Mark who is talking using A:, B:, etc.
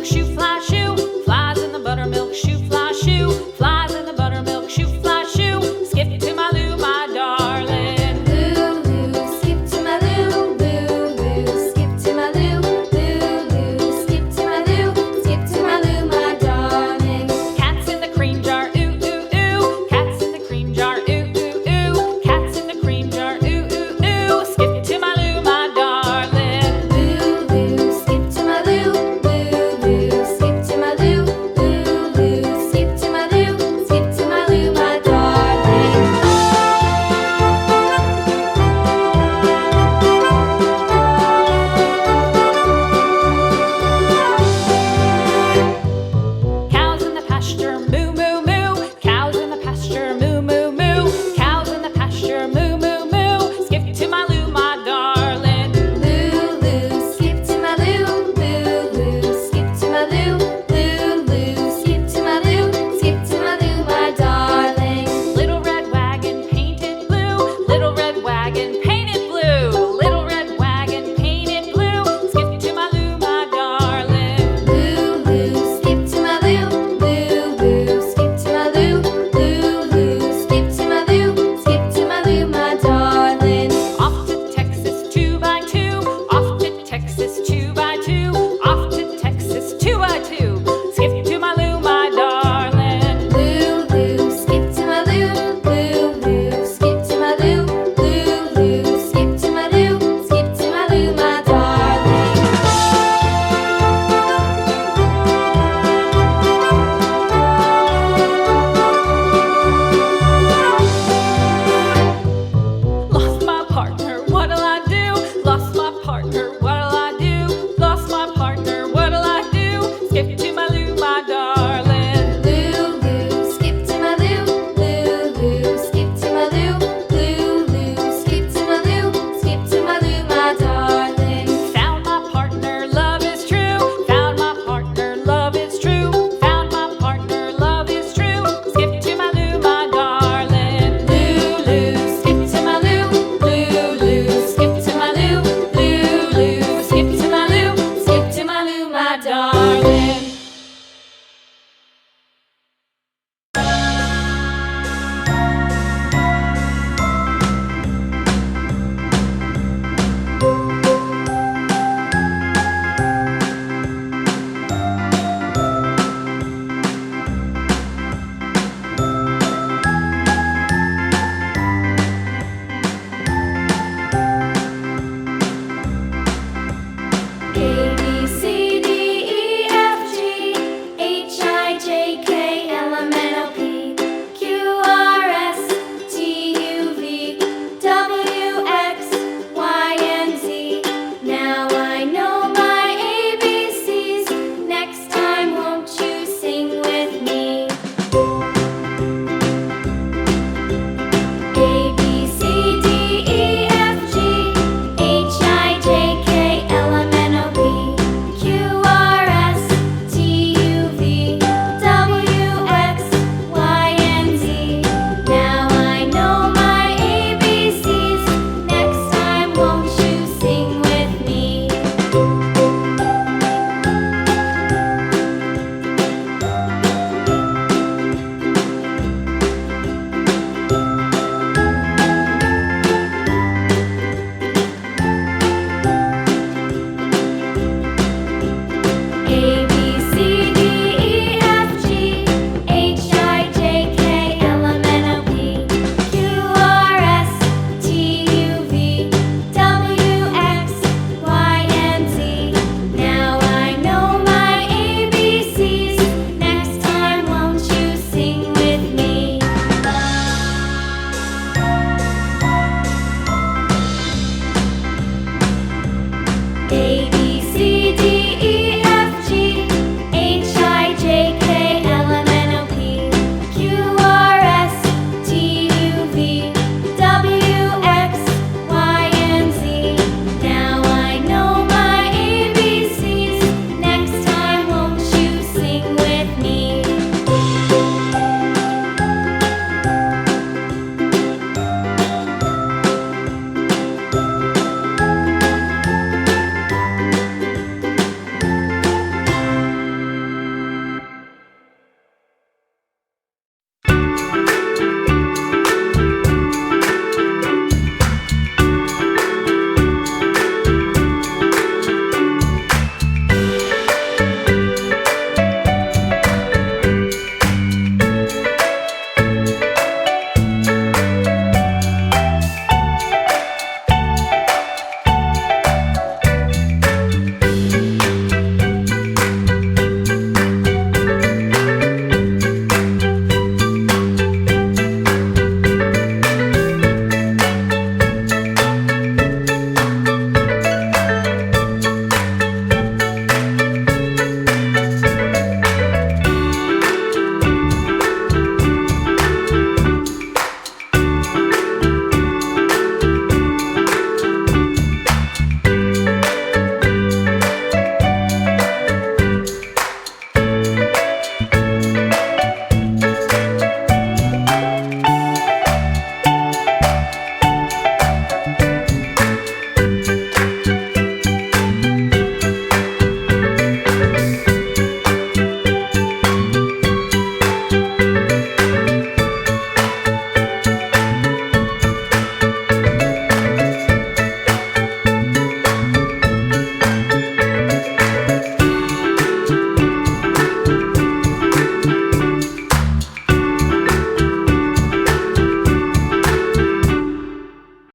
A: buttermilk shoe, fly shoe. Flies in the buttermilk shoe, fly shoe. Flies in the buttermilk shoe, fly shoe. Skip to my Lou, my darling.
B: Lou, skip to my Lou, Lou, skip to my Lou, Lou, skip to my Lou, skip to my Lou, my darling.
A: Cats in the cream jar, ooh, ooh, ooh. Cats in the cream jar, ooh, ooh, ooh. Cats in the cream jar, ooh, ooh, ooh. Skip to my Lou, my darling.
B: Lou, skip to my Lou, Lou, skip to my Lou, Lou, skip to my Lou, skip to my Lou, my darling.
A: Cows in the pasture, moo, moo, moo. Cows in the pasture, moo, moo, moo. Cows in the pasture, moo, moo, moo. Skip to my Lou, my darling.
B: Lou, skip to my Lou, Lou, skip to my Lou, Lou, skip to my Lou, skip to my Lou, my darling.
A: Little red wagon painted blue. Little red wagon painted blue. Little red wagon painted blue. Skip to my Lou, my darling.
B: Lou, skip to my Lou, Lou, skip to my Lou, Lou, skip to my Lou, skip to my Lou, my darling.
A: Off to Texas 2x2. Off to Texas 2x2. Off to Texas 2x2. Skip to my Lou, my darling.
B: Lou, skip to my Lou, Lou, skip to my Lou, Lou, skip to my Lou, skip to my Lou, my darling.
A: Lost my partner, what'll I do? Lost my partner, what'll I do? Lost my partner, what'll I do? Skip to my Lou, my darling.
B: Lou, skip to my Lou, Lou, skip to my Lou, Lou, skip to my Lou, skip to my Lou, my darling.
A: Found my partner, love is true. Found my partner, love is true. Found my partner, love is true. Skip to my Lou, my darling.
B: Lou, skip to my Lou, Lou, skip to my Lou, Lou, skip to my Lou, skip to my Lou, my darling.